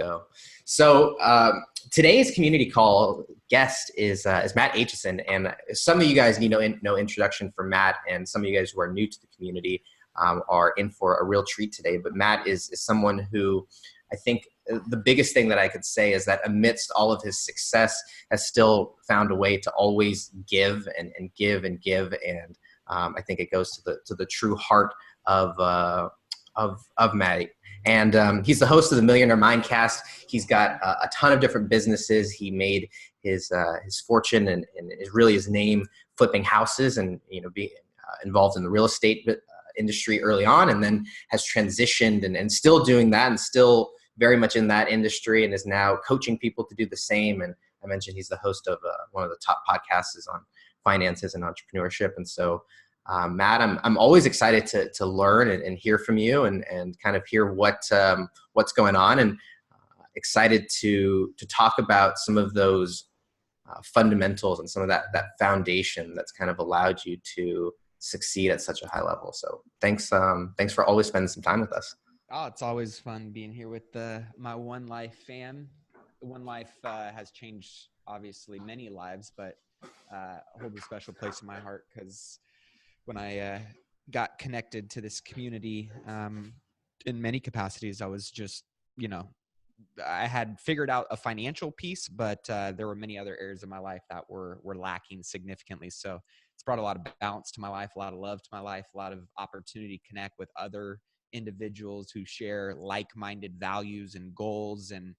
go. So today's community call guest is Matt Aitchison, and some of you guys need no introduction for Matt, and some of you guys who are new to the community are in for a real treat today. But Matt is someone who I think the biggest thing that I could say is that amidst all of his success has still found a way to always give and give and give. And I think it goes to the true heart of Matty. And he's the host of the Millionaire Mindcast. He's got a ton of different businesses. He made his fortune and is really his name flipping houses and being involved in the real estate industry early on, and then has transitioned and still doing that and still very much in that industry, and is now coaching people to do the same. And I mentioned he's the host of one of the top podcasts on finances and entrepreneurship. And so Matt, I'm always excited to learn and hear from you and kind of hear what's going on, and excited to talk about some of those fundamentals and some of that foundation that's kind of allowed you to succeed at such a high level. So thanks for always spending some time with us. Oh, it's always fun being here with my One Life fam. One Life has changed, obviously, many lives, but holds a special place in my heart because when I got connected to this community in many capacities, I was just, I had figured out a financial piece, but there were many other areas of my life that were lacking significantly. So it's brought a lot of balance to my life, a lot of love to my life, a lot of opportunity to connect with other individuals who share like-minded values and goals and,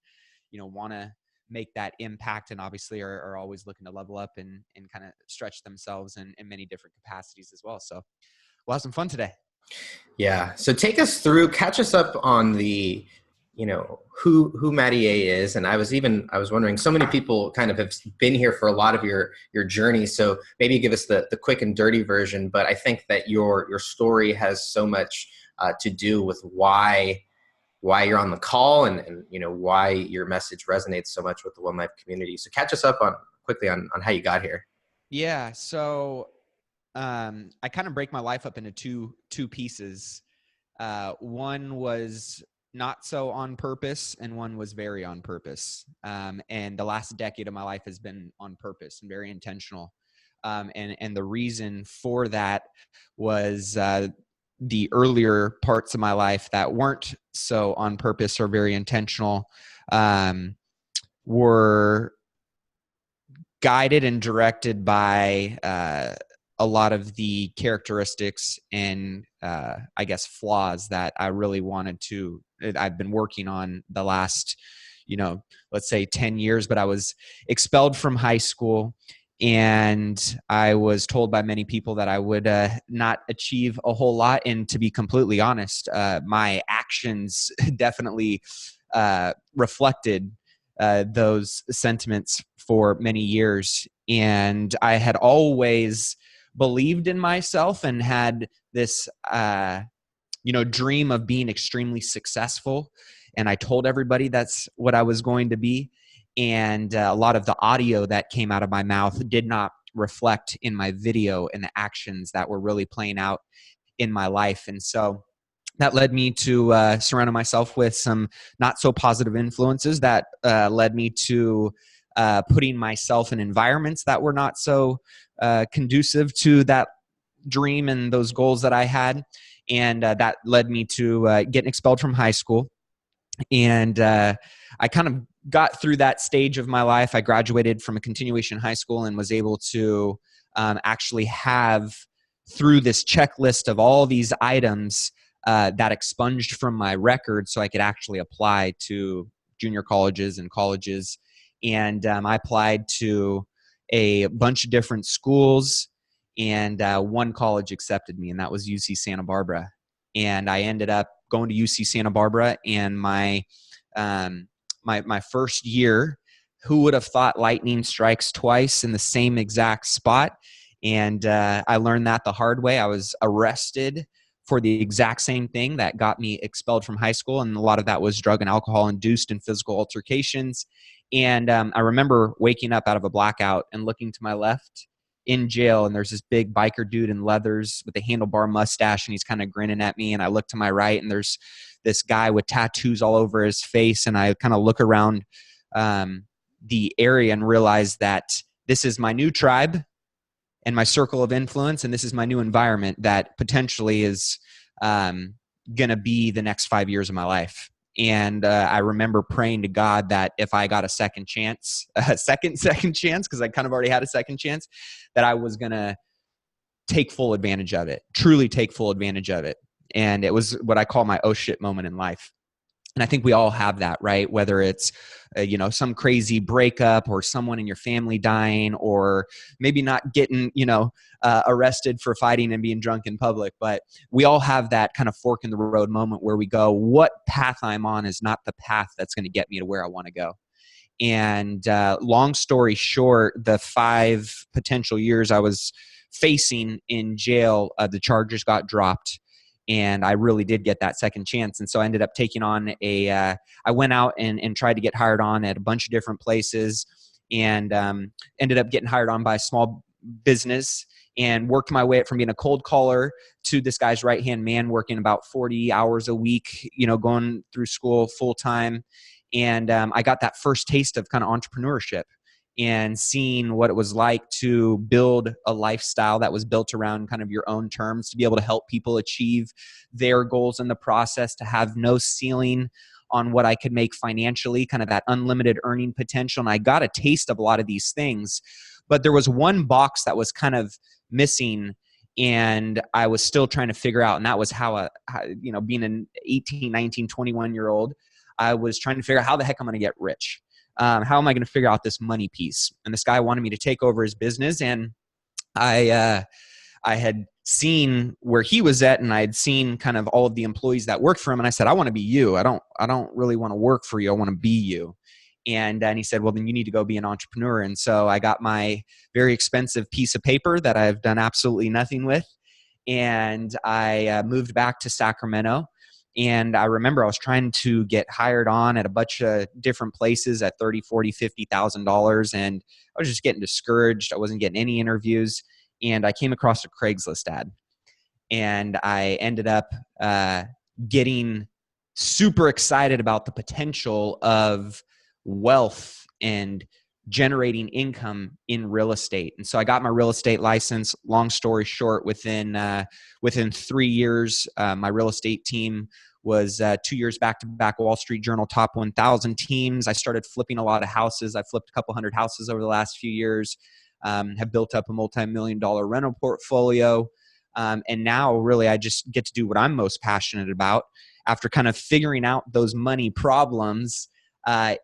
want to make that impact, and obviously are always looking to level up and kind of stretch themselves in many different capacities as well. So we'll have some fun today. Yeah. So catch us up on the, who Matty A is. And I was wondering, so many people kind of have been here for a lot of your journey. So maybe give us the quick and dirty version, but I think that your story has so much to do with why you're on the call and why your message resonates so much with the One Life community. So catch us up quickly on how you got here. Yeah. So I kind of break my life up into two pieces. One was not so on purpose, and one was very on purpose. And the last decade of my life has been on purpose and very intentional. And the reason for that was the earlier parts of my life that weren't so on purpose or very intentional were guided and directed by a lot of the characteristics and I guess flaws that I really I've been working on the last, let's say 10 years, but I was expelled from high school. And I was told by many people that I would not achieve a whole lot. And to be completely honest, my actions definitely reflected those sentiments for many years. And I had always believed in myself and had this, dream of being extremely successful. And I told everybody that's what I was going to be. And a lot of the audio that came out of my mouth did not reflect in my video and the actions that were really playing out in my life. And so that led me to surrounding myself with some not so positive influences that led me to putting myself in environments that were not so conducive to that dream and those goals that I had. And that led me to getting expelled from high school. And I kind of got through that stage of my life. I graduated from a continuation high school and was able to actually have, through this checklist of all these items that expunged from my record so I could actually apply to junior colleges and colleges. And I applied to a bunch of different schools, and one college accepted me, and that was UC Santa Barbara. And I ended up going to UC Santa Barbara, and my first year, who would have thought lightning strikes twice in the same exact spot? And I learned that the hard way. I was arrested for the exact same thing that got me expelled from high school. And a lot of that was drug and alcohol induced and physical altercations. And I remember waking up out of a blackout and looking to my left in jail, and there's this big biker dude in leathers with a handlebar mustache, and he's kind of grinning at me. And I look to my right, and there's this guy with tattoos all over his face. And I kind of look around the area and realize that this is my new tribe and my circle of influence, and this is my new environment that potentially is going to be the next 5 years of my life. And I remember praying to God that if I got a second chance, second chance, because I kind of already had a second chance, that I was going to take full advantage of it, truly take full advantage of it. And it was what I call my oh shit moment in life. And I think we all have that, right? Whether it's, some crazy breakup or someone in your family dying, or maybe not getting, arrested for fighting and being drunk in public. But we all have that kind of fork in the road moment where we go, what path I'm on is not the path that's going to get me to where I want to go. And long story short, the 5 potential years I was facing in jail, the charges got dropped. And I really did get that second chance. And so I ended up taking on I went out and tried to get hired on at a bunch of different places, and ended up getting hired on by a small business, and worked my way up from being a cold caller to this guy's right-hand man, working about 40 hours a week, going through school full time. And I got that first taste of kind of entrepreneurship and seeing what it was like to build a lifestyle that was built around kind of your own terms, to be able to help people achieve their goals in the process, to have no ceiling on what I could make financially, kind of that unlimited earning potential. And I got a taste of a lot of these things, but there was one box that was kind of missing, and I was still trying to figure out. And that was how being an 18, 19, 21-year-old, I was trying to figure out how the heck I'm going to get rich. How am I going to figure out this money piece? And this guy wanted me to take over his business. And I had seen where he was at, and I had seen kind of all of the employees that worked for him. And I said, I want to be you. I don't really want to work for you. I want to be you. And he said, well, then you need to go be an entrepreneur. And so I got my very expensive piece of paper that I've done absolutely nothing with. And I moved back to Sacramento. And I remember I was trying to get hired on at a bunch of different places at $30,000, $40,000, $50,000. And I was just getting discouraged. I wasn't getting any interviews. And I came across a Craigslist ad. And I ended up getting super excited about the potential of wealth and generating income in real estate. And so I got my real estate license. Long story short, within 3 years, my real estate team was 2 years back-to-back Wall Street Journal top 1,000 teams. I started flipping a lot of houses. I flipped a couple hundred houses over the last few years, have built up a multi-million-dollar rental portfolio. And now really I just get to do what I'm most passionate about. After kind of figuring out those money problems,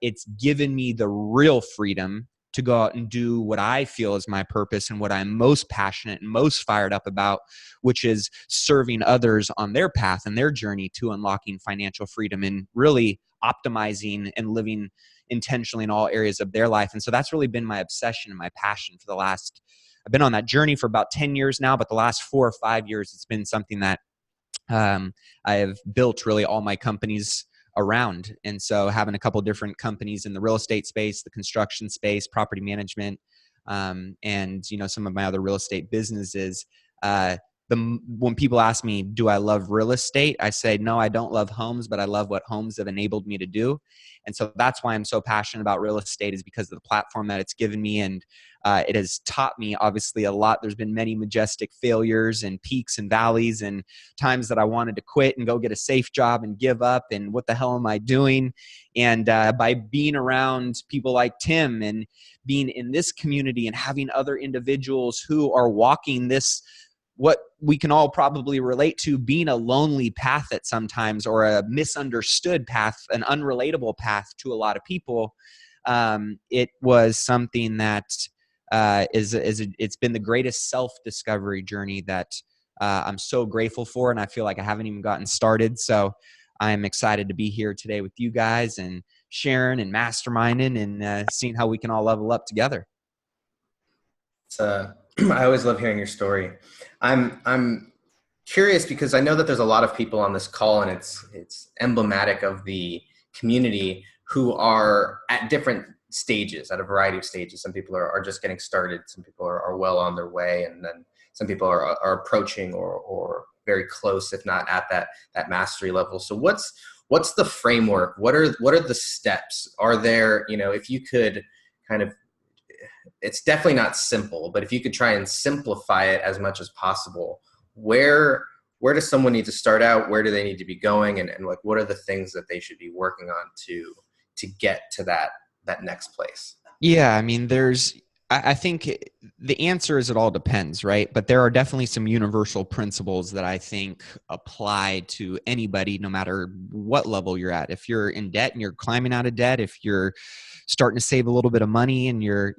it's given me the real freedom to go out and do what I feel is my purpose and what I'm most passionate and most fired up about, which is serving others on their path and their journey to unlocking financial freedom and really optimizing and living intentionally in all areas of their life. And so that's really been my obsession and my passion for I've been on that journey for about 10 years now, but the last 4 or 5 years, it's been something that I have built really all my companies around. And so having a couple different companies in the real estate space, the construction space, property management, and some of my other real estate businesses, when people ask me, do I love real estate? I say, no, I don't love homes, but I love what homes have enabled me to do. And so that's why I'm so passionate about real estate, is because of the platform that it's given me. And it has taught me obviously a lot. There's been many majestic failures and peaks and valleys and times that I wanted to quit and go get a safe job and give up and what the hell am I doing? And by being around people like Tim and being in this community and having other individuals who are walking this, what we can all probably relate to, being a lonely path at sometimes, or a misunderstood path, an unrelatable path to a lot of people. It was something that it's been the greatest self-discovery journey that I'm so grateful for. And I feel like I haven't even gotten started. So I'm excited to be here today with you guys and sharing and masterminding and seeing how we can all level up together. I always love hearing your story. I'm curious because I know that there's a lot of people on this call, and it's emblematic of the community who are at different stages, at a variety of stages. Some people are just getting started. Some people are well on their way. And then some people are approaching or very close, if not at that mastery level. So what's the framework? What are the steps? Are there, if you could kind of, it's definitely not simple, but if you could try and simplify it as much as possible, where does someone need to start out? Where do they need to be going? And like, what are the things that they should be working on to get to that next place? Yeah, I mean, I think the answer is it all depends, right? But there are definitely some universal principles that I think apply to anybody, no matter what level you're at. If you're in debt and you're climbing out of debt, if you're starting to save a little bit of money and you're,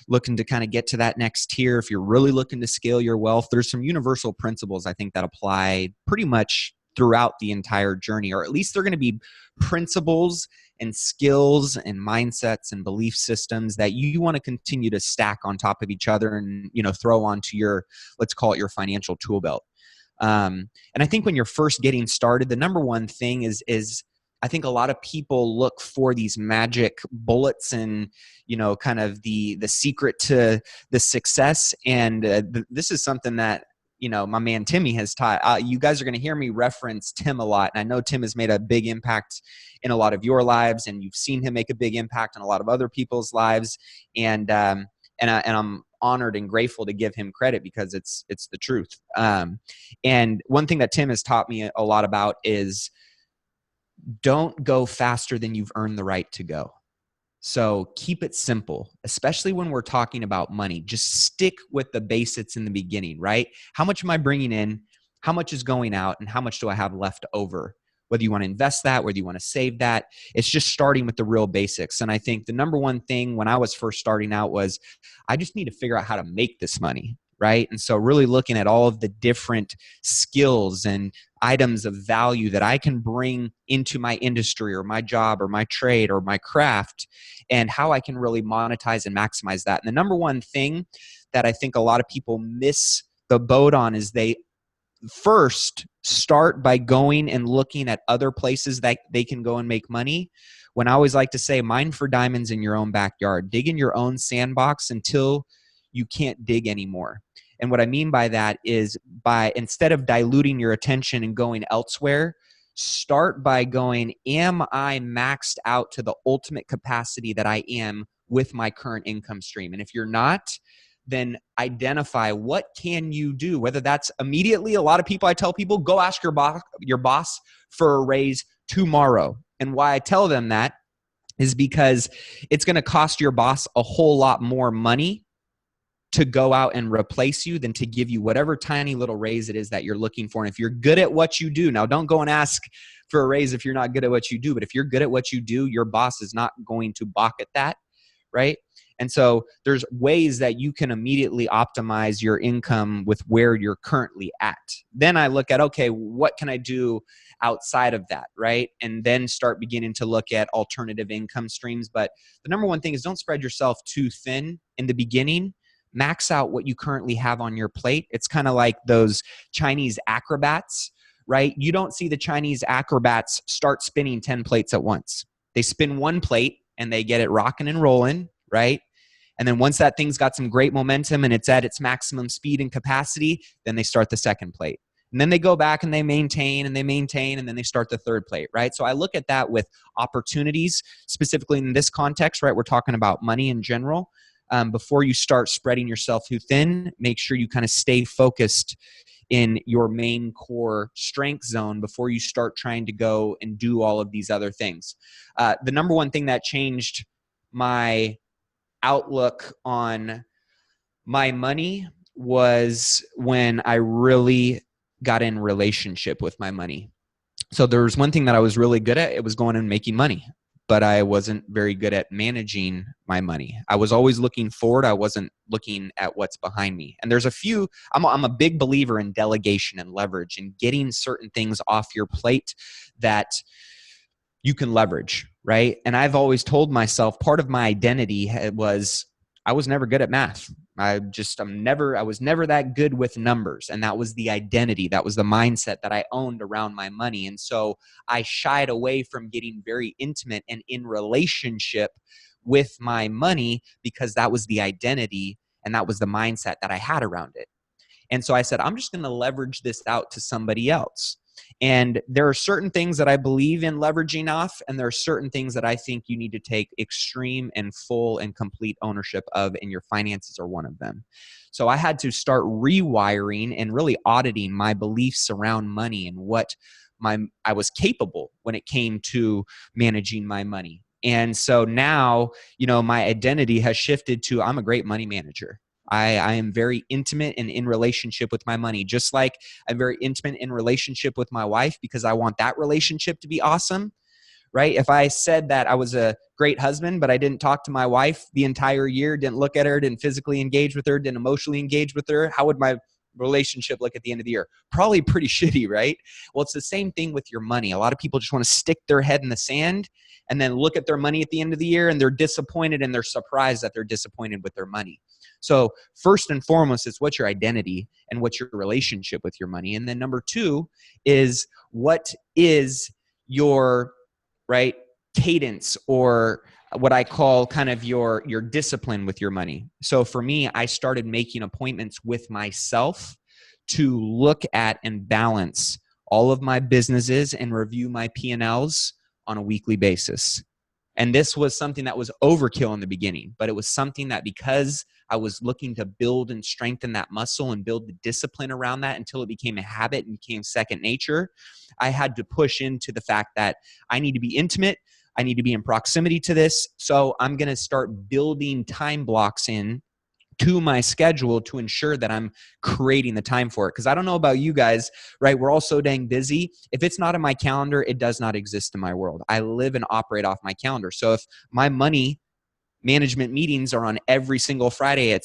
looking to kind of get to that next tier, if you're really looking to scale your wealth, there's some universal principles I think that apply pretty much throughout the entire journey, or at least they're going to be principles and skills and mindsets and belief systems that you want to continue to stack on top of each other and, throw onto your, let's call it your financial tool belt. And I think when you're first getting started, the number one thing is I think a lot of people look for these magic bullets and, kind of the secret to the success. And this is something that, my man Timmy has taught. You guys are going to hear me reference Tim a lot. And I know Tim has made a big impact in a lot of your lives, and you've seen him make a big impact on a lot of other people's lives. And I'm honored and grateful to give him credit because it's the truth. And one thing that Tim has taught me a lot about is don't go faster than you've earned the right to go. So keep it simple, especially when we're talking about money. Just stick with the basics in the beginning, right? How much am I bringing in? How much is going out? And how much do I have left over? Whether you want to invest that, whether you want to save that, it's just starting with the real basics. And I think the number one thing when I was first starting out was I just need to figure out how to make this money, right? And so really looking at all of the different skills and items of value that I can bring into my industry or my job or my trade or my craft, and how I can really monetize and maximize that. And the number one thing that I think a lot of people miss the boat on is they first start by going and looking at other places that they can go and make money. When I always like to say, mine for diamonds in your own backyard. Dig in your own sandbox until you can't dig anymore. And what I mean by that is instead of diluting your attention and going elsewhere, start by going, am I maxed out to the ultimate capacity that I am with my current income stream? And if you're not, then identify what can you do, whether that's immediately. A lot of people, I tell people, go ask your boss for a raise tomorrow. And why I tell them that is because it's going to cost your boss a whole lot more money to go out and replace you than to give you whatever tiny little raise it is that you're looking for. And if you're good at what you do, now don't go and ask for a raise if you're not good at what you do, but if you're good at what you do, your boss is not going to balk at that, right? And so there's ways that you can immediately optimize your income with where you're currently at. Then I look at, okay, what can I do outside of that, right? And then start beginning to look at alternative income streams. But the number one thing is don't spread yourself too thin in the beginning. Max out what you currently have on your plate. It's kind of like those Chinese acrobats, right? You don't see the Chinese acrobats start spinning 10 plates at once. They spin one plate and they get it rocking and rolling, right? And then once that thing's got some great momentum and it's at its maximum speed and capacity, then they start the second plate. And then they go back and they maintain, and then they start the third plate, right? So I look at that with opportunities, specifically in this context, right? We're talking about money in general. Before you start spreading yourself too thin, make sure you kind of stay focused in your main core strength zone before you start trying to go and do all of these other things. The number one thing that changed my outlook on my money was when I really got in relationship with my money. So there was one thing that I was really good at. It was going and making money. But I wasn't very good at managing my money. I was always looking forward. I wasn't looking at what's behind me. And there's a few, I'm a big believer in delegation and leverage and getting certain things off your plate that you can leverage, right? And I've always told myself part of my identity was I was never good at math. I was never that good with numbers. And that was the identity. That was the mindset that I owned around my money. And so I shied away from getting very intimate and in relationship with my money because that was the identity and that was the mindset that I had around it. And so I said, I'm just going to leverage this out to somebody else. And there are certain things that I believe in leveraging off, and there are certain things that I think you need to take extreme and full and complete ownership of, and your finances are one of them. So I had to start rewiring and really auditing my beliefs around money and what I was capable when it came to managing my money. And so now, my identity has shifted to I'm a great money manager. I am very intimate and in relationship with my money, just like I'm very intimate in relationship with my wife because I want that relationship to be awesome, right? If I said that I was a great husband, but I didn't talk to my wife the entire year, didn't look at her, didn't physically engage with her, didn't emotionally engage with her, how would my relationship look at the end of the year? Probably pretty shitty, right? Well, it's the same thing with your money. A lot of people just want to stick their head in the sand and then look at their money at the end of the year and they're disappointed and they're surprised that they're disappointed with their money. So first and foremost, it's what's your identity and what's your relationship with your money. And then number two is what is your cadence, or what I call kind of your discipline with your money. So for me, I started making appointments with myself to look at and balance all of my businesses and review my P&Ls on a weekly basis. And this was something that was overkill in the beginning, but it was something that because I was looking to build and strengthen that muscle and build the discipline around that until it became a habit and became second nature, I had to push into the fact that I need to be intimate. I need to be in proximity to this. So I'm going to start building time blocks in to my schedule to ensure that I'm creating the time for it. Because I don't know about you guys, right? We're all so dang busy. If it's not in my calendar, it does not exist in my world. I live and operate off my calendar. So if my money management meetings are on every single Friday at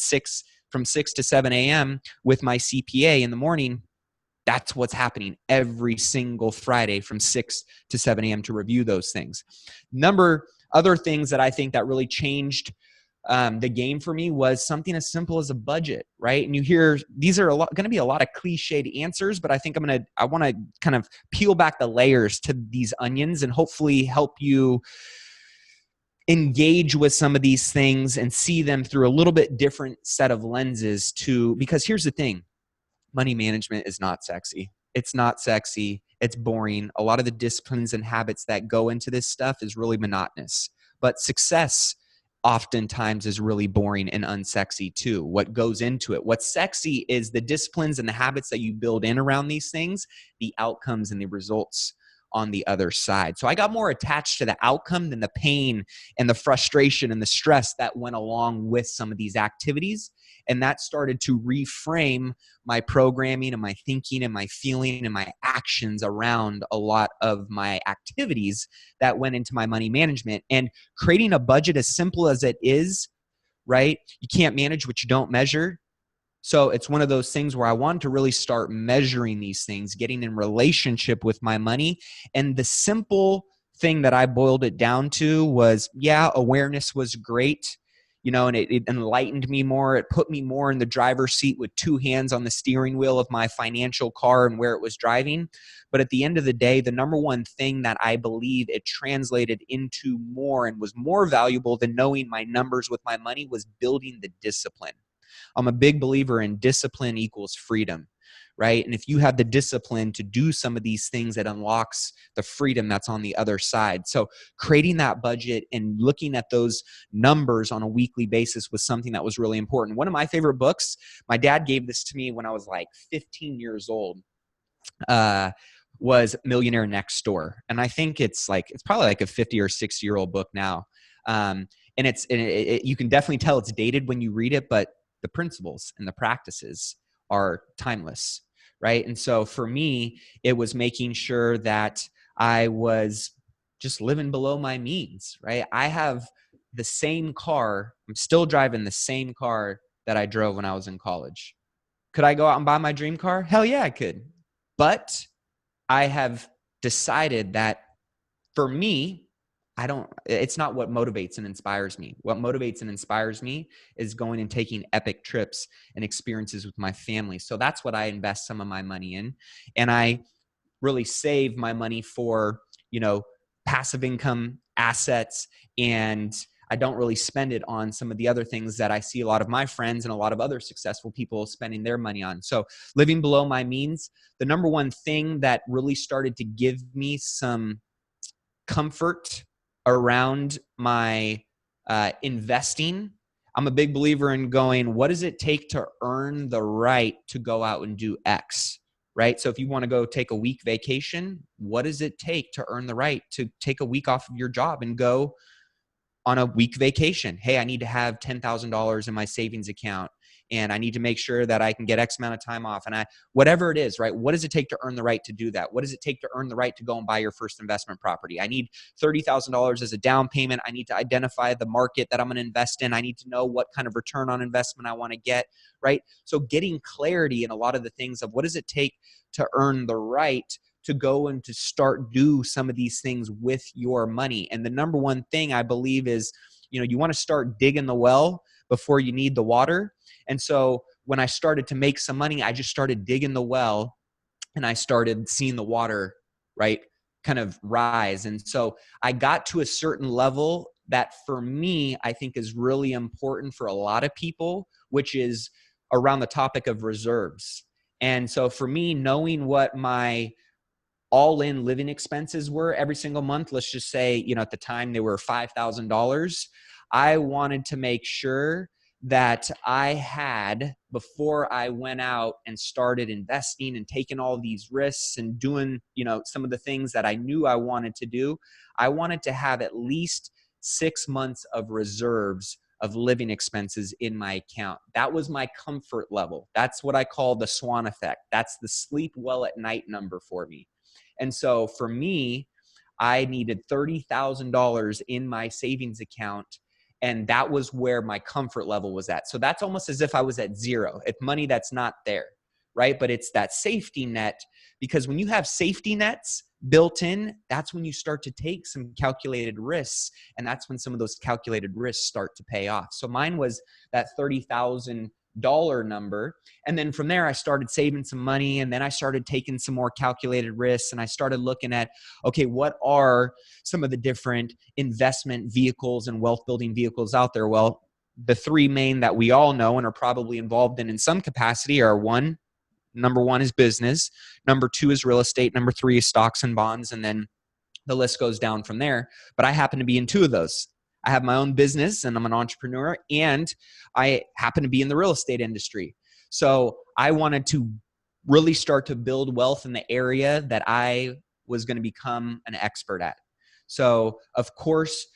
from 6 to 7 a.m. with my CPA in the morning, that's what's happening every single Friday from 6 to 7 a.m. to review those things. Other things that I think that really changed the game for me was something as simple as a budget, right? And you hear these are going to be a lot of cliched answers, but I think I want to kind of peel back the layers to these onions and hopefully help you engage with some of these things and see them through a little bit different set of lenses because here's the thing, money management is not sexy. It's not sexy. It's boring. A lot of the disciplines and habits that go into this stuff is really monotonous, but success oftentimes is really boring and unsexy too. What goes into it? What's sexy is the disciplines and the habits that you build in around these things, the outcomes and the results on the other side. So I got more attached to the outcome than the pain and the frustration and the stress that went along with some of these activities. And that started to reframe my programming and my thinking and my feeling and my actions around a lot of my activities that went into my money management. And creating a budget, as simple as it is, right? You can't manage what you don't measure. So it's one of those things where I wanted to really start measuring these things, getting in relationship with my money. And the simple thing that I boiled it down to was, awareness was great, and it enlightened me more. It put me more in the driver's seat with two hands on the steering wheel of my financial car and where it was driving. But at the end of the day, the number one thing that I believe it translated into more and was more valuable than knowing my numbers with my money was building the discipline. I'm a big believer in discipline equals freedom, right? And if you have the discipline to do some of these things, it unlocks the freedom that's on the other side. So creating that budget and looking at those numbers on a weekly basis was something that was really important. One of my favorite books, my dad gave this to me when I was like 15 years old, was Millionaire Next Door. And I think it's probably like a 50 or 60-year-old book now. And you can definitely tell it's dated when you read it, but the principles and the practices are timeless, right? And so for me, it was making sure that I was just living below my means, right? I have the same car. I'm still driving the same car that I drove when I was in college. Could I go out and buy my dream car? Hell yeah, I could. But I have decided that for me, it's not what motivates and inspires me. What motivates and inspires me is going and taking epic trips and experiences with my family. So that's what I invest some of my money in. And I really save my money for, passive income assets, and I don't really spend it on some of the other things that I see a lot of my friends and a lot of other successful people spending their money on. So living below my means, the number one thing that really started to give me some comfort around my investing, I'm a big believer in going, what does it take to earn the right to go out and do X? Right? So if you want to go take a week vacation, what does it take to earn the right to take a week off of your job and go on a week vacation? Hey, I need to have $10,000 in my savings account, and I need to make sure that I can get X amount of time off. And whatever it is, right? What does it take to earn the right to do that? What does it take to earn the right to go and buy your first investment property? I need $30,000 as a down payment. I need to identify the market that I'm going to invest in. I need to know what kind of return on investment I want to get, right? So getting clarity in a lot of the things of what does it take to earn the right to go and to start do some of these things with your money. And the number one thing I believe is, you want to start digging the well before you need the water. And so when I started to make some money, I just started digging the well, and I started seeing the water, right, kind of rise. And so I got to a certain level that for me, I think is really important for a lot of people, which is around the topic of reserves. And so for me, knowing what my all-in living expenses were every single month, let's just say, at the time they were $5,000. I wanted to make sure that I had, before I went out and started investing and taking all these risks and doing, some of the things that I knew I wanted to do, I wanted to have at least 6 months of reserves of living expenses in my account. That was my comfort level. That's what I call the swan effect. That's the sleep well at night number for me. And so for me, I needed $30,000 in my savings account, and that was where my comfort level was at. So that's almost as if I was at zero. It's money that's not there, right? But it's that safety net, because when you have safety nets built in, that's when you start to take some calculated risks, and that's when some of those calculated risks start to pay off. So mine was that $30,000 number. And then from there, I started saving some money, and then I started taking some more calculated risks, and I started looking at, okay, what are some of the different investment vehicles and wealth building vehicles out there? Well, the three main that we all know and are probably involved in some capacity are number one is business. Number two is real estate. Number three is stocks and bonds. And then the list goes down from there. But I happen to be in two of those. I have my own business, and I'm an entrepreneur, and I happen to be in the real estate industry. So I wanted to really start to build wealth in the area that I was going to become an expert at. So of course,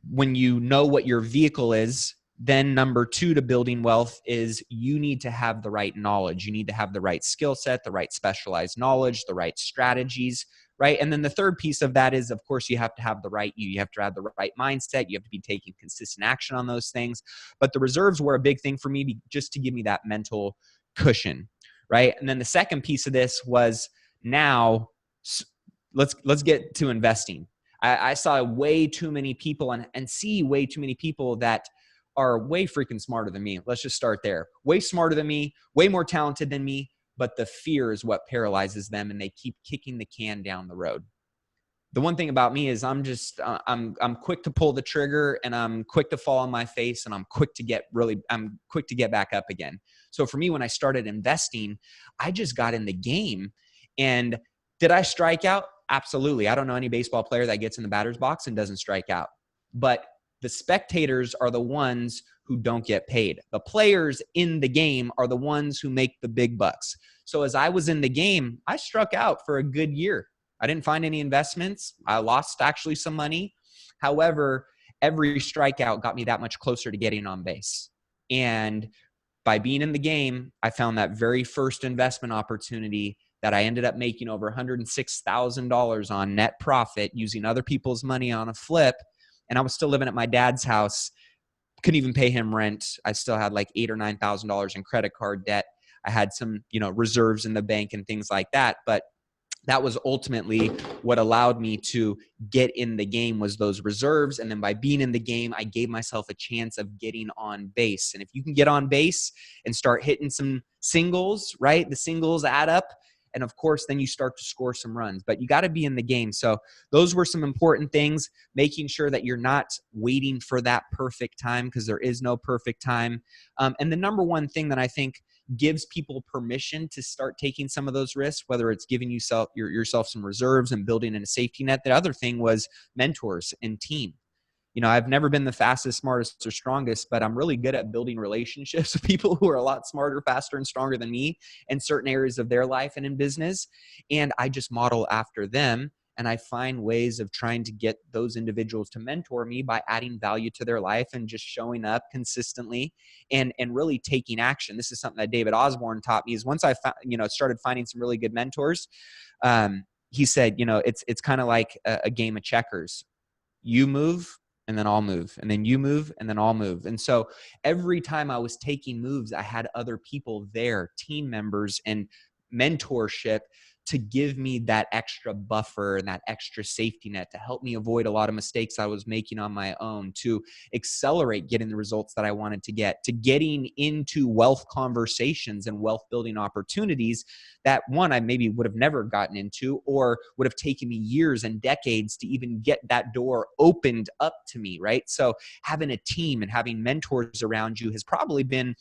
when you know what your vehicle is, then number two to building wealth is you need to have the right knowledge. You need to have the right skill set, the right specialized knowledge, the right strategies, right? And then the third piece of that is, of course, you have to have the right you have to have the right mindset. You have to be taking consistent action on those things. But the reserves were a big thing for me just to give me that mental cushion, right? And then the second piece of this was, now let's get to investing. I saw way too many people and see way too many people that are way freaking smarter than me. Let's just start there. Way smarter than me, way more talented than me, but the fear is what paralyzes them, and they keep kicking the can down the road. The one thing about me is I'm quick to pull the trigger, and I'm quick to fall on my face, and I'm quick to get back up again. So for me, when I started investing, I just got in the game. And did I strike out? Absolutely. I don't know any baseball player that gets in the batter's box and doesn't strike out. But the spectators are the ones who don't get paid. The players in the game are the ones who make the big bucks. So as I was in the game, I struck out for a good year. I didn't find any investments. I lost actually some money. However, every strikeout got me that much closer to getting on base. And by being in the game, I found that very first investment opportunity that I ended up making over $106,000 on net profit using other people's money on a flip. And I was still living at my dad's house. Couldn't even pay him rent. I still had like $8,000 or $9,000 in credit card debt. I had some, reserves in the bank and things like that. But that was ultimately what allowed me to get in the game, was those reserves. And then by being in the game, I gave myself a chance of getting on base. And if you can get on base and start hitting some singles, right? The singles add up. And of course, then you start to score some runs, but you got to be in the game. So those were some important things, making sure that you're not waiting for that perfect time, because there is no perfect time. And the number one thing that I think gives people permission to start taking some of those risks, whether it's giving yourself some reserves and building in a safety net. The other thing was mentors and team. I've never been the fastest, smartest, or strongest, but I'm really good at building relationships with people who are a lot smarter, faster, and stronger than me in certain areas of their life and in business. And I just model after them. And I find ways of trying to get those individuals to mentor me by adding value to their life and just showing up consistently and really taking action. This is something that David Osborne taught me, is once I started finding some really good mentors, he said, it's kind of like a game of checkers. You move, and then I'll move, and then you move, and then I'll move. And so every time I was taking moves, I had other people there, team members and mentorship, to give me that extra buffer and that extra safety net to help me avoid a lot of mistakes I was making on my own, to accelerate getting the results that I wanted to get, to getting into wealth conversations and wealth building opportunities that, one, I maybe would have never gotten into, or would have taken me years and decades to even get that door opened up to me, right? So having a team and having mentors around you has probably been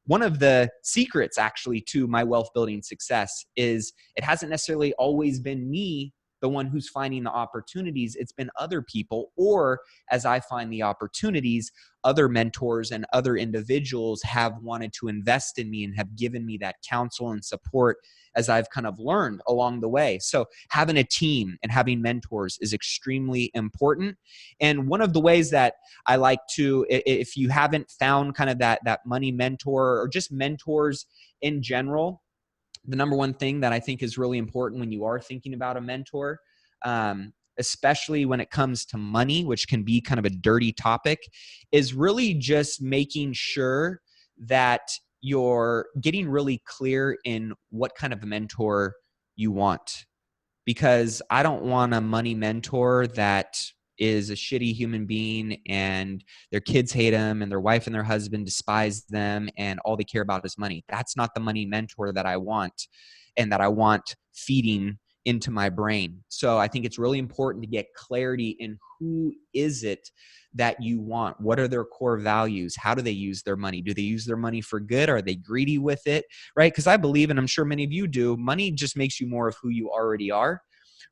one of the secrets, actually, to my wealth building success. Is it hasn't necessarily always been me, the one who's finding the opportunities. It's been other people, or as I find the opportunities, other mentors and other individuals have wanted to invest in me and have given me that counsel and support as I've kind of learned along the way. So having a team and having mentors is extremely important. And one of the ways that I like to, if you haven't found kind of that money mentor, or just mentors in general, the number one thing that I think is really important when you are thinking about a mentor, especially when it comes to money, which can be kind of a dirty topic, is really just making sure that you're getting really clear in what kind of a mentor you want. Because I don't want a money mentor that is a shitty human being and their kids hate them and their wife and their husband despise them and all they care about is money. That's not the money mentor that I want, and that I want feeding into my brain. So I think it's really important to get clarity in who is it that you want. What are their core values? How do they use their money? Do they use their money for good? Are they greedy with it? Right? Because I believe, and I'm sure many of you do, money just makes you more of who you already are.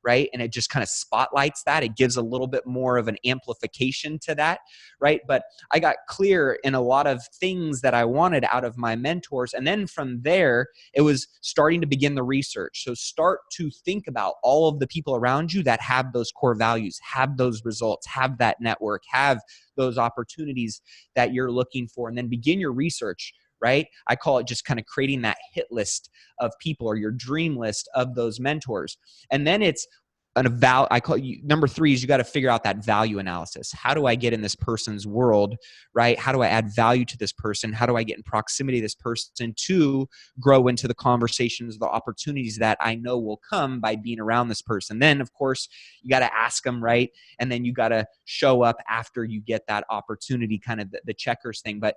Right? And it just kind of spotlights that. It gives a little bit more of an amplification to that. Right? But I got clear in a lot of things that I wanted out of my mentors. And then from there, it was starting to begin the research. So start to think about all of the people around you that have those core values, have those results, have that network, have those opportunities that you're looking for, and then begin your research. Right? I call it just kind of creating that hit list of people, or your dream list of those mentors. And then it's number 3 is you got to figure out that value analysis. How do I get in this person's world, right? How do I add value to this person? How do I get in proximity to this person to grow into the conversations, the opportunities that I know will come by being around this person? Then, of course, you got to ask them, right? And then you got to show up after you get that opportunity, kind of the checkers thing. But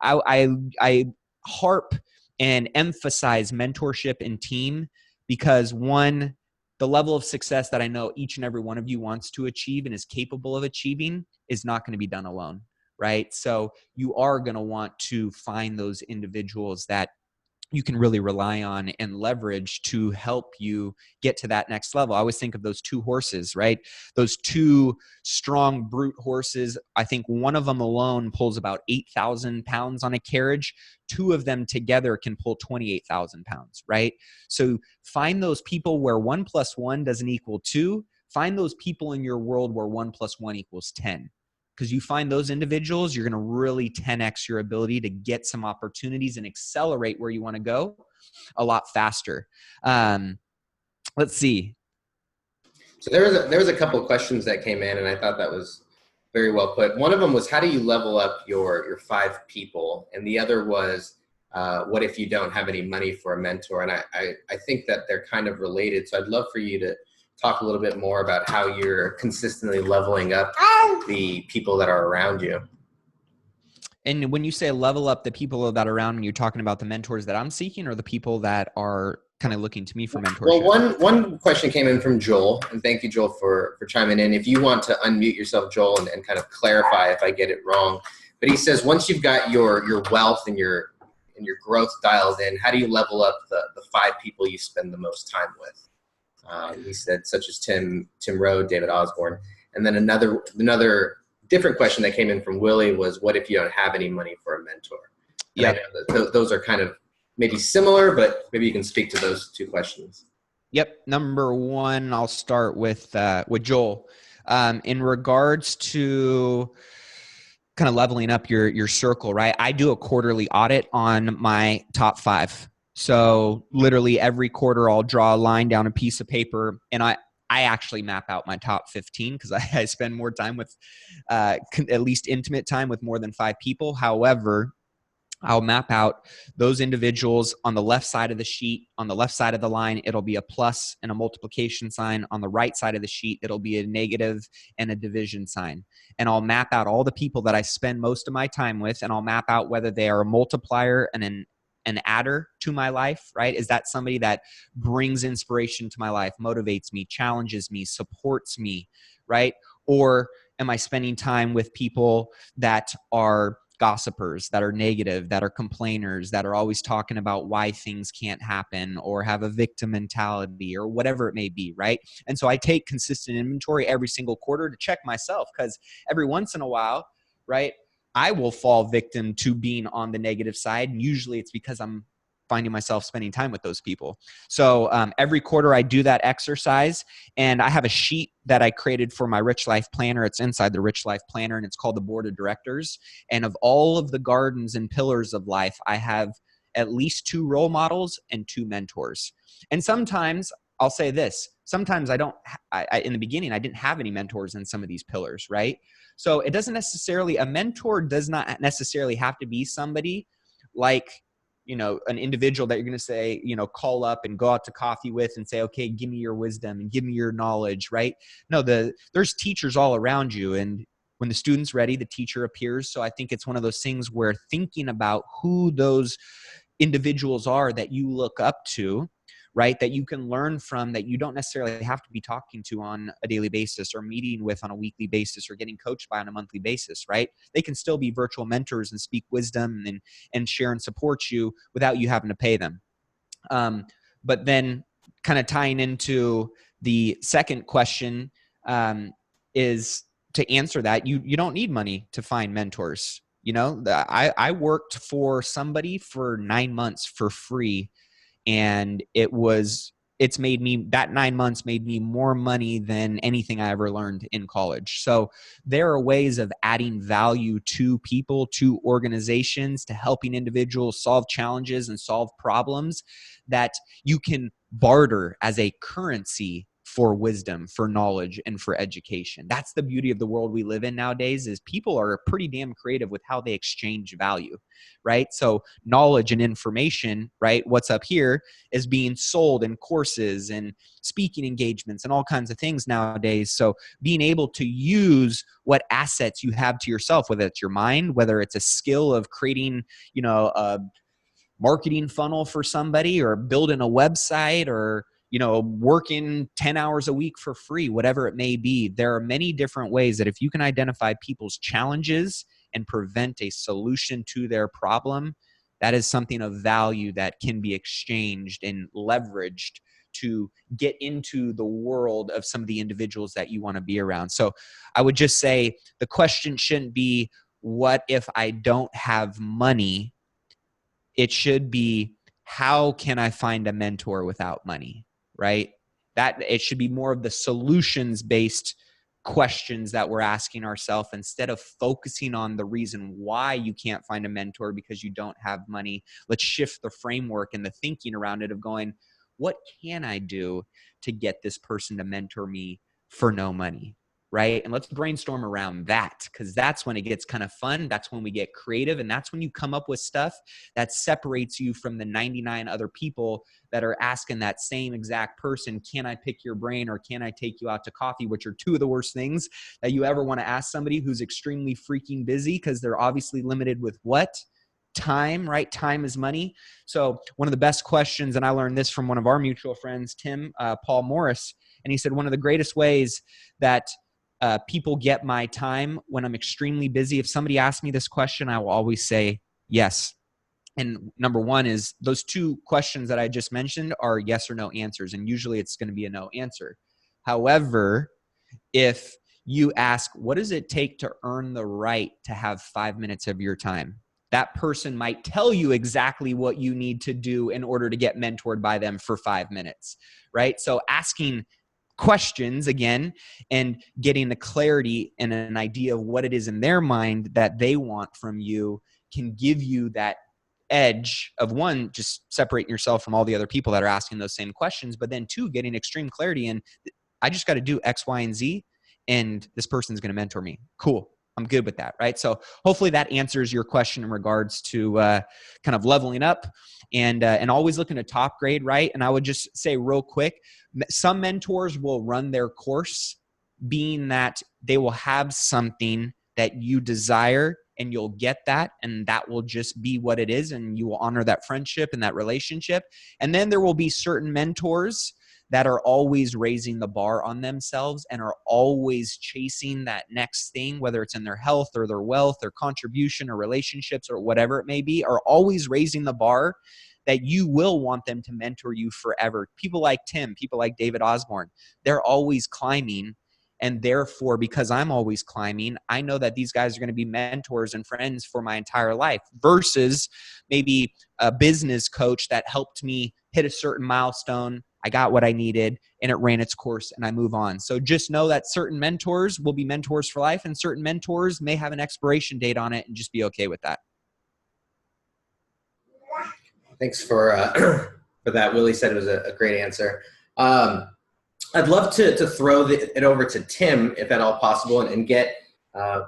I harp and emphasize mentorship and team because, one, the level of success that I know each and every one of you wants to achieve and is capable of achieving is not going to be done alone, right? So you are going to want to find those individuals that you can really rely on and leverage to help you get to that next level. I always think of those 2 horses, right? Those 2 strong brute horses. I think one of them alone pulls about 8,000 pounds on a carriage. 2 of them together can pull 28,000 pounds, right? So find those people where 1 + 1 doesn't equal 2. Find those people in your world where 1 + 1 = 10. Because you find those individuals, you're going to really 10x your ability to get some opportunities and accelerate where you want to go a lot faster. Let's see. So there was a couple of questions that came in, and I thought that was very well put. One of them was, how do you level up your 5 people? And the other was, what if you don't have any money for a mentor? And I think that they're kind of related. So I'd love for you to talk a little bit more about how you're consistently leveling up the people that are around you. And when you say level up the people that are around me, you're talking about the mentors that I'm seeking or the people that are kind of looking to me for mentorship? Well, one question came in from Joel, and thank you, Joel, for chiming in. If you want to unmute yourself, Joel, and kind of clarify if I get it wrong. But he says, once you've got your wealth and your growth dialed in, how do you level up the 5 people you spend the most time with? He said, such as Tim Rowe, David Osborne. And then another different question that came in from Willie was, what if you don't have any money for a mentor? And I know that those are kind of maybe similar, but maybe you can speak to those 2 questions. Yep. Number one, I'll start with Joel. In regards to kind of leveling up your circle, right? I do a quarterly audit on my top 5. So literally every quarter I'll draw a line down a piece of paper, and I actually map out my top 15 because I spend more time with at least intimate time with more than 5 people. However, I'll map out those individuals on the left side of the sheet. On the left side of the line, it'll be a plus and a multiplication sign. On the right side of the sheet, it'll be a negative and a division sign. And I'll map out all the people that I spend most of my time with, and I'll map out whether they are a multiplier and an adder to my life, right? Is that somebody that brings inspiration to my life, motivates me, challenges me, supports me, right? Or am I spending time with people that are gossipers, that are negative, that are complainers, that are always talking about why things can't happen or have a victim mentality or whatever it may be, right? And so I take consistent inventory every single quarter to check myself, because every once in a while, right, I will fall victim to being on the negative side. And usually it's because I'm finding myself spending time with those people. So every quarter I do that exercise, and I have a sheet that I created for my Rich Life Planner. It's inside the Rich Life Planner, and it's called the Board of Directors. And of all of the gardens and pillars of life, I have at least 2 role models and 2 mentors. And sometimes I'll say this, sometimes in the beginning, I didn't have any mentors in some of these pillars, right? So it doesn't necessarily, a mentor does not necessarily have to be somebody like, an individual that you're going to say, call up and go out to coffee with and say, okay, give me your wisdom and give me your knowledge, right? No, there's teachers all around you. And when the student's ready, the teacher appears. So I think it's one of those things where thinking about who those individuals are that you look up to, right, that you can learn from, that you don't necessarily have to be talking to on a daily basis or meeting with on a weekly basis or getting coached by on a monthly basis, right? They can still be virtual mentors and speak wisdom and share and support you without you having to pay them. But then kind of tying into the second question is to answer that, you don't need money to find mentors. I worked for somebody for 9 months for free, and that 9 months made me more money than anything I ever learned in college. So there are ways of adding value to people, to organizations, to helping individuals solve challenges and solve problems that you can barter as a currency for wisdom, for knowledge, and for education. That's the beauty of the world we live in nowadays, is people are pretty damn creative with how they exchange value, right? So knowledge and information, right, what's up here is being sold in courses and speaking engagements and all kinds of things nowadays. So being able to use what assets you have to yourself, whether it's your mind, whether it's a skill of creating, a marketing funnel for somebody, or building a website, or working 10 hours a week for free, whatever it may be. There are many different ways that if you can identify people's challenges and prevent a solution to their problem, that is something of value that can be exchanged and leveraged to get into the world of some of the individuals that you want to be around. So I would just say the question shouldn't be, what if I don't have money? It should be, how can I find a mentor without money? Right? That it should be more of the solutions-based questions that we're asking ourselves, instead of focusing on the reason why you can't find a mentor because you don't have money. Let's shift the framework and the thinking around it of going, what can I do to get this person to mentor me for no money? right? And let's brainstorm around that, because that's when it gets kind of fun. That's when we get creative. And that's when you come up with stuff that separates you from the 99 other people that are asking that same exact person, can I pick your brain or can I take you out to coffee, which are two of the worst things that you ever want to ask somebody who's extremely freaking busy, because they're obviously limited with what? Time, right? Time is money. So one of the best questions, and I learned this from one of our mutual friends, Tim, Paul Morris, and he said, one of the greatest ways that people get my time when I'm extremely busy, if somebody asks me this question, I will always say yes. And number one is those two questions that I just mentioned are yes or no answers. And usually it's going to be a no answer. However, if you ask, what does it take to earn the right to have 5 minutes of your time? That person might tell you exactly what you need to do in order to get mentored by them for 5 minutes, right? So asking questions again and getting the clarity and an idea of what it is in their mind that they want from you can give you that edge of, one, just separating yourself from all the other people that are asking those same questions, but then two, getting extreme clarity in, I just got to do X, Y, and Z, and this person's going to mentor me. Cool. I'm good with that, right? So hopefully that answers your question in regards to kind of leveling up and always looking to top grade, right? And I would just say real quick, some mentors will run their course being that they will have something that you desire and you'll get that, and that will just be what it is, and you will honor that friendship and that relationship. And then there will be certain mentors that are always raising the bar on themselves and are always chasing that next thing, whether it's in their health or their wealth or contribution or relationships or whatever it may be, are always raising the bar that you will want them to mentor you forever. People like Tim, people like David Osborne, they're always climbing. And therefore, because I'm always climbing, I know that these guys are going to be mentors and friends for my entire life, versus maybe a business coach that helped me hit a certain milestone. I got what I needed and it ran its course and I move on. So just know that certain mentors will be mentors for life, and certain mentors may have an expiration date on it, and just be okay with that. Thanks for that. Willie said it was a great answer. I'd love to throw it over to Tim, if at all possible, and get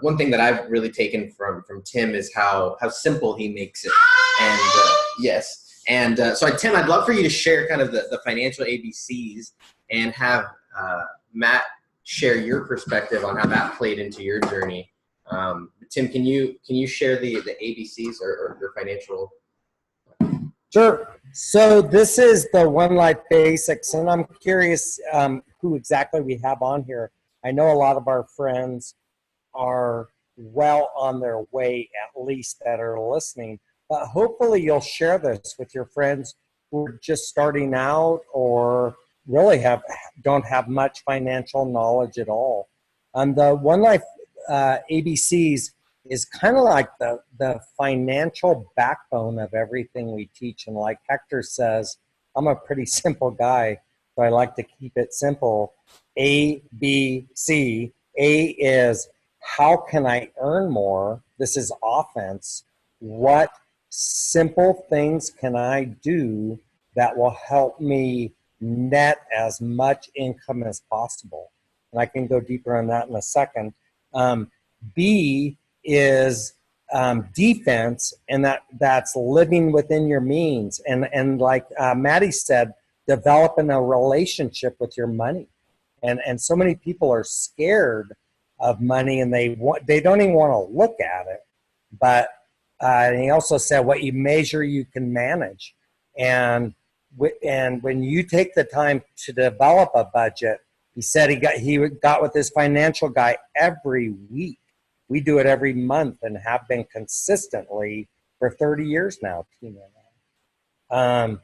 one thing that I've really taken from Tim is how simple he makes it. And yes. And so Tim, I'd love for you to share kind of the financial ABCs and have Matt share your perspective on how that played into your journey. Tim, can you share the ABCs or your financial? Sure. So this is the One Life Basics, and I'm curious who exactly we have on here. I know a lot of our friends are well on their way, at least, that are listening. But hopefully you'll share this with your friends who are just starting out or really don't have much financial knowledge at all. The One Life ABCs is kind of like the financial backbone of everything we teach. And like Hector says, I'm a pretty simple guy, so I like to keep it simple. A, B, C. A is, how can I earn more? This is offense. What simple things can I do that will help me net as much income as possible? And I can go deeper on that in a second. B is defense, and that's living within your means. And like Matty said, developing a relationship with your money. And so many people are scared of money, and they don't even want to look at it. But and he also said, what you measure, you can manage. And when you take the time to develop a budget, he said he got with his financial guy every week. We do it every month and have been consistently for 30 years now. And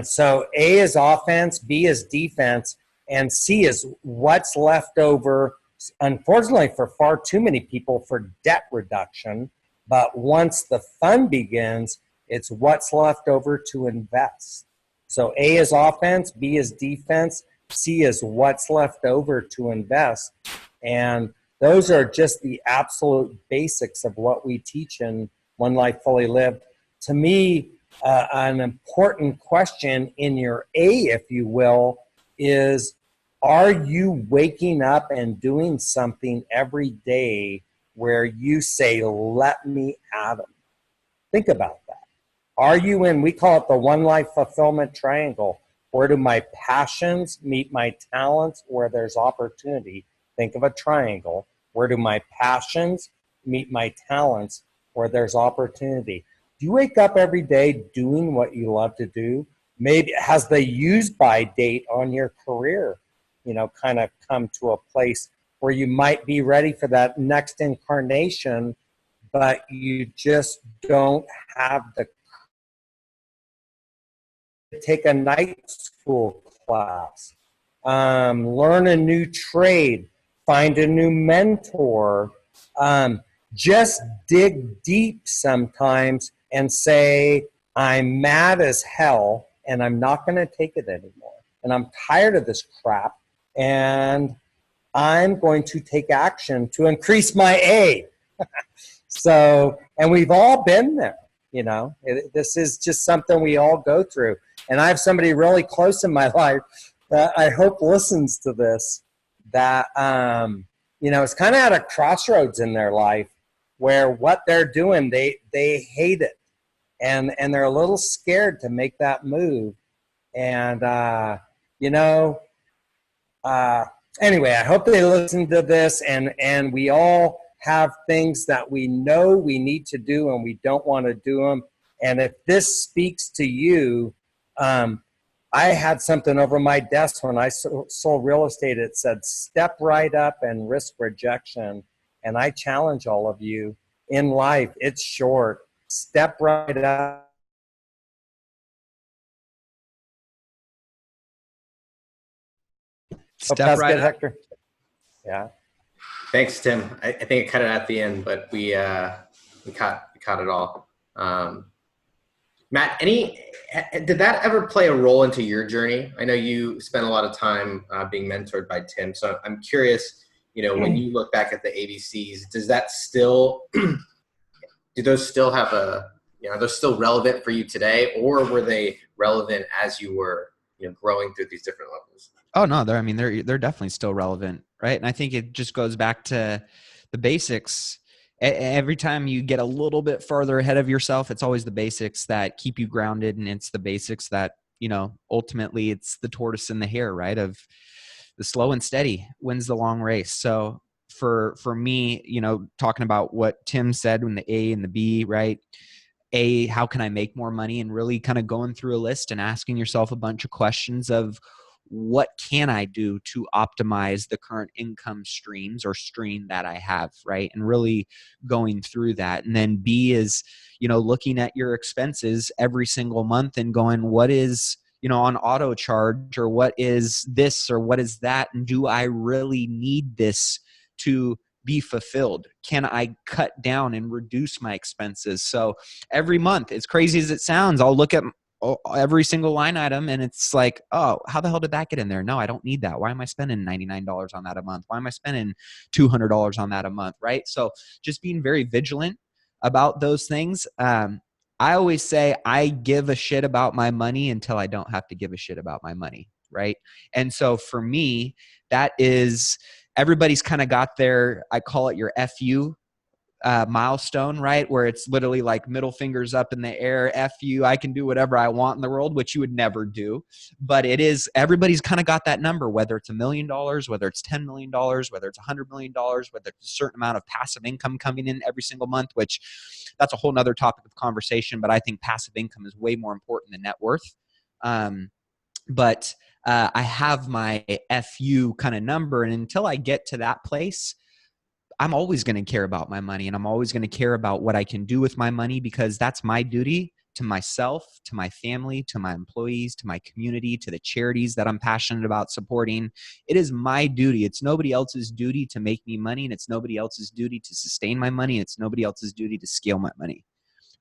so A is offense, B is defense, and C is what's left over, unfortunately for far too many people, for debt reduction. But once the fun begins, it's what's left over to invest. So A is offense, B is defense, C is what's left over to invest. And those are just the absolute basics of what we teach in One Life Fully Lived. To me, an important question in your A, if you will, is Are you waking up and doing something every day where you say, let me at them? Think about that. Are you in, we call it the one life fulfillment triangle. Where do my passions meet my talents where there's opportunity? Think of a triangle. Where do my passions meet my talents where there's opportunity? Do you wake up every day doing what you love to do? Maybe has the use by date on your career, kind of come to a place where you might be ready for that next incarnation, but you just don't have the take a night school class, learn a new trade, find a new mentor, just dig deep sometimes and say, I'm mad as hell and I'm not going to take it anymore. And I'm tired of this crap and I'm going to take action to increase my A. So, and we've all been there, this is just something we all go through. And I have somebody really close in my life that I hope listens to this that, is kind of at a crossroads in their life where what they're doing, they hate it. And they're a little scared to make that move. And, anyway, I hope they listen to this and we all have things that we know we need to do and we don't want to do them. And if this speaks to you, I had something over my desk when I sold real estate. It said, step right up and risk rejection. And I challenge all of you in life. It's short. Step right up. Step right up. Hector. Yeah. Thanks, Tim. I think it cut it at the end, but we caught it all. Matt, did that ever play a role into your journey? I know you spent a lot of time being mentored by Tim, so I'm curious. When you look back at the ABCs, does that still do those still have are those still relevant for you today, or were they relevant as you were growing through these different levels? Oh no, they're definitely still relevant, right? And I think it just goes back to the basics. Every time you get a little bit further ahead of yourself, it's always the basics that keep you grounded, and it's the basics that ultimately it's the tortoise and the hare, right? Of the slow and steady wins the long race. So for me, talking about what Tim said when the A and the B, right? A, how can I make more money? And really kind of going through a list and asking yourself a bunch of questions of what can I do to optimize the current income streams or stream that I have, right? And really going through that. And then B is, looking at your expenses every single month and going, what is, on auto charge, or what is this, or what is that? And do I really need this to be fulfilled? Can I cut down and reduce my expenses? So every month, as crazy as it sounds, I'll look at every single line item and it's like, oh, how the hell did that get in there? No, I don't need that. Why am I spending $99 on that a month? Why am I spending $200 on that a month? Right? So just being very vigilant about those things. I always say I give a shit about my money until I don't have to give a shit about my money. Right? And so for me, that is, everybody's kind of got their, I call it your FU milestone, right? Where it's literally like middle fingers up in the air, F you, I can do whatever I want in the world, which you would never do. But it is, everybody's kind of got that number, whether it's $1 million, whether it's $10 million, whether it's $100 million, whether it's a certain amount of passive income coming in every single month, which that's a whole nother topic of conversation. But I think passive income is way more important than net worth. But I have my FU kind of number. And until I get to that place, I'm always going to care about my money, and I'm always going to care about what I can do with my money, because that's my duty to myself, to my family, to my employees, to my community, to the charities that I'm passionate about supporting. It is my duty. It's nobody else's duty to make me money, and it's nobody else's duty to sustain my money, and it's nobody else's duty to scale my money.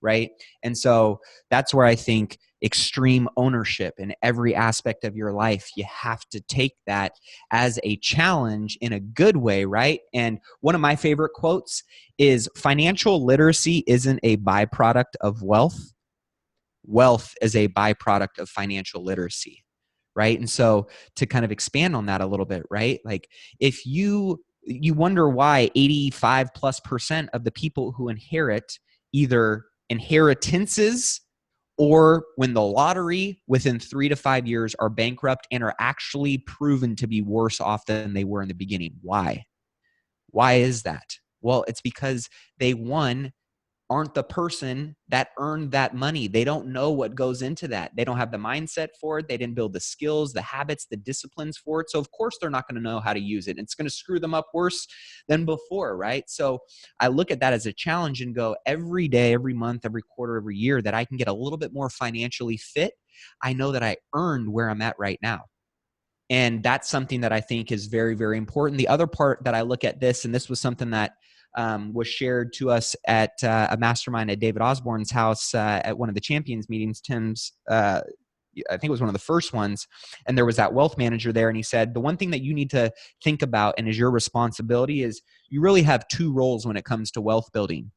Right? And so that's where I think extreme ownership in every aspect of your life, you have to take that as a challenge in a good way, right? And one of my favorite quotes is, financial literacy isn't a byproduct of wealth. Wealth is a byproduct of financial literacy, right? And so to kind of expand on that a little bit, right? Like if you wonder why 85+% of the people who inherit either inheritances or win the lottery within 3 to 5 years are bankrupt and are actually proven to be worse off than they were in the beginning. Why? Why is that? Well, it's because they, one, aren't the person that earned that money. They don't know what goes into that. They don't have the mindset for it. They didn't build the skills, the habits, the disciplines for it. So of course they're not going to know how to use it. It's going to screw them up worse than before, right? So I look at that as a challenge and go, every day, every month, every quarter, every year that I can get a little bit more financially fit, I know that I earned where I'm at right now. And that's something that I think is very, very important. The other part that I look at this, and this was something that was shared to us at a mastermind at David Osborne's house at one of the champions meetings. Tim's, I think it was one of the first ones. And there was that wealth manager there. And he said, the one thing that you need to think about and is your responsibility is you really have two roles when it comes to wealth building.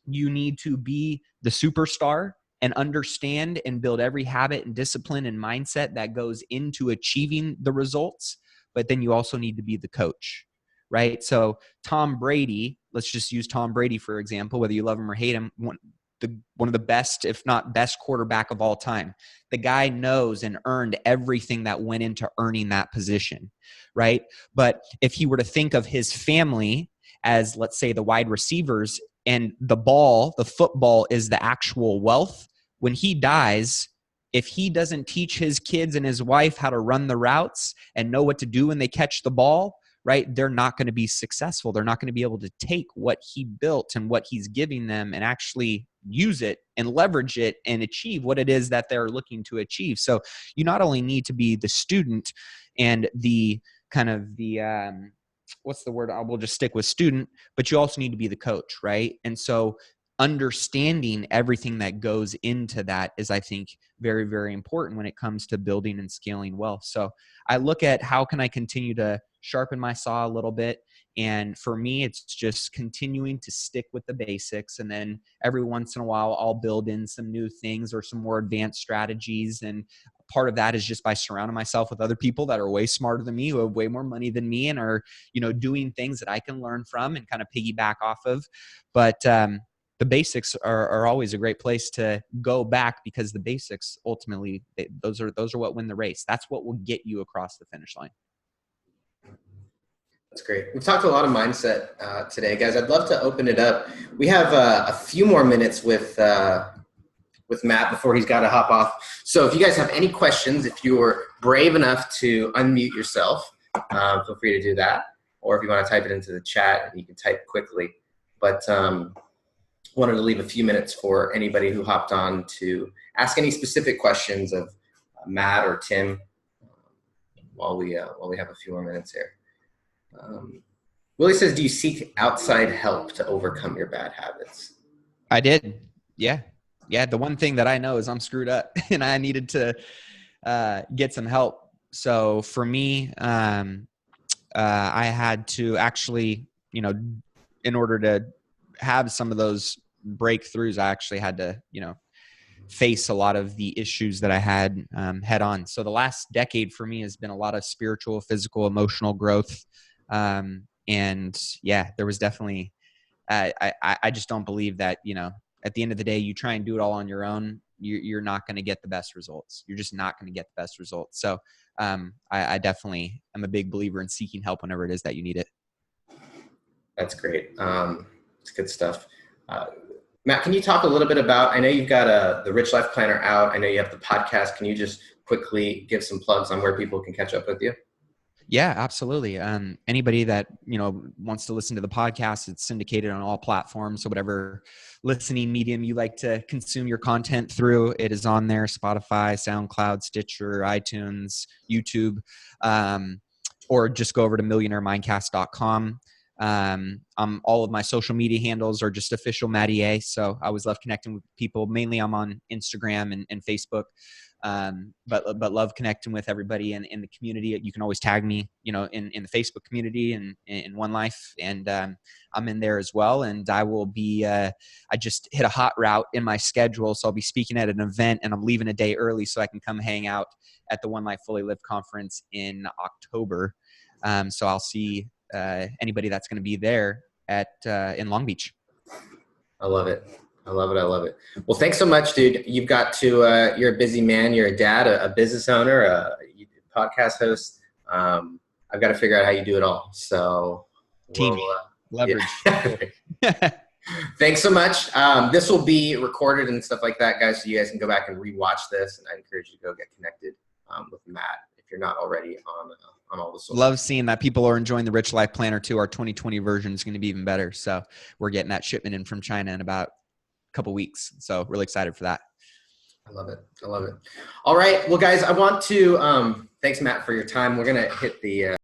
You need to be the superstar and understand and build every habit and discipline and mindset that goes into achieving the results. But then you also need to be the coach, right? So Tom Brady, let's just use Tom Brady, for example, whether you love him or hate him, one of the best, if not best quarterback of all time. The guy knows and earned everything that went into earning that position, right? But if he were to think of his family as, let's say, the wide receivers, and the ball, the football, is the actual wealth, when he dies, if he doesn't teach his kids and his wife how to run the routes and know what to do when they catch the ball, right, they're not going to be successful. They're not going to be able to take what he built and what he's giving them and actually use it and leverage it and achieve what it is that they're looking to achieve. So you not only need to be the student and the kind of the what's the word? I will just stick with student, but you also need to be the coach, right? And so understanding everything that goes into that is, I think, very, very important when it comes to building and scaling wealth. So I look at how can I continue to sharpen my saw a little bit. And for me, it's just continuing to stick with the basics. And then every once in a while, I'll build in some new things or some more advanced strategies. And part of that is just by surrounding myself with other people that are way smarter than me, who have way more money than me, and are, doing things that I can learn from and kind of piggyback off of. But the basics are always a great place to go back, because the basics ultimately, those are what win the race. That's what will get you across the finish line. That's great. We've talked a lot of mindset today, guys. I'd love to open it up. We have a few more minutes with Matt before he's got to hop off. So if you guys have any questions, if you're brave enough to unmute yourself, feel free to do that. Or if you want to type it into the chat, you can type quickly. But wanted to leave a few minutes for anybody who hopped on to ask any specific questions of Matt or Tim while we have a few more minutes here. Willie says, do you seek outside help to overcome your bad habits? I did. Yeah. The one thing that I know is I'm screwed up and I needed to get some help. So for me, I had to actually, in order to have some of those breakthroughs, I actually had to, face a lot of the issues that I had head on. So the last decade for me has been a lot of spiritual, physical, emotional growth. And yeah, there was definitely, I just don't believe that, at the end of the day, you try and do it all on your own, you're not going to get the best results. You're just not going to get the best results. So I definitely am a big believer in seeking help whenever it is that you need it. That's great. It's good stuff. Matt, can you talk a little bit about, I know you've got the Rich Life Planner out. I know you have the podcast. Can you just quickly give some plugs on where people can catch up with you? Yeah, absolutely. Anybody that, wants to listen to the podcast, it's syndicated on all platforms. So whatever listening medium you like to consume your content through, it is on there: Spotify, SoundCloud, Stitcher, iTunes, YouTube, or just go over to millionairemindcast.com. All of my social media handles are just official Matty A. So I always love connecting with people. Mainly I'm on Instagram and Facebook. But love connecting with everybody in the community. You can always tag me, in the Facebook community and in One Life, and I'm in there as well. And I will be. I just hit a hot route in my schedule, so I'll be speaking at an event, and I'm leaving a day early so I can come hang out at the One Life Fully Lived conference in October. So I'll see anybody that's going to be there in Long Beach. I love it. I love it. Well, thanks so much, dude. You've got to, you're a busy man. You're a dad, a business owner, a podcast host. I've got to figure out how you do it all. So leverage. Yeah. Thanks so much. This will be recorded and stuff like that, guys. So you guys can go back and rewatch this. And I encourage you to go get connected with Matt if you're not already on all the social. Love seeing that people are enjoying the Rich Life Planner too. Our 2020 version is going to be even better. So we're getting that shipment in from China in about couple weeks, so really excited for that. I love it. All right, well guys, I want to thanks Matt for your time. We're gonna hit the